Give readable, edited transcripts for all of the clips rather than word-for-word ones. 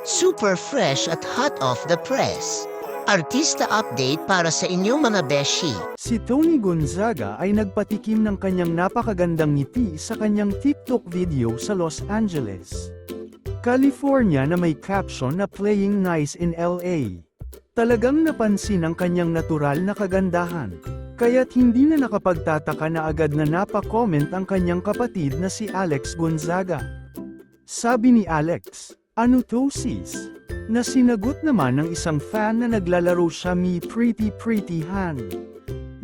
Super fresh at hot off the press. Artista update para sa inyong mga beshi. Si Tony Gonzaga ay nagpatikim ng kanyang napakagandang ngiti sa kanyang TikTok video sa Los Angeles, California na may caption na "Playing Nice in LA". Talagang napansin ang kanyang natural na kagandahan, kaya't hindi na nakapagtataka na agad na napa-comment ang kanyang kapatid na si Alex Gonzaga. Sabi ni Alex, "Ano to sis?" Na sinagot naman ng isang fan na naglalaro siya "Me pretty pretty Han".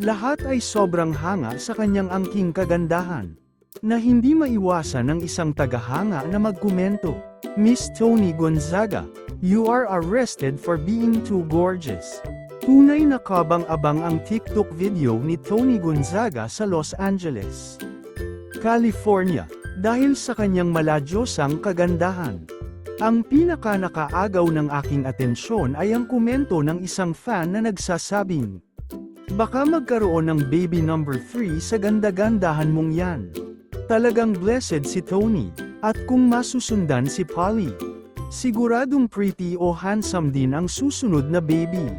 Lahat ay sobrang hanga sa kanyang angking kagandahan, na hindi maiwasan ng isang tagahanga na magkomento, "Miss Tony Gonzaga, you are arrested for being too gorgeous." Tunay na kabang-abang ang TikTok video ni Tony Gonzaga sa Los Angeles, California, dahil sa kanyang maladyosang kagandahan. Ang pinaka-nakaagaw ng aking atensyon ay ang komento ng isang fan na nagsasabing, "Baka magkaroon ng baby number 3 sa ganda-gandahan mong yan. Talagang blessed si Tony, at kung masusundan si Polly, siguradong pretty o handsome din ang susunod na baby."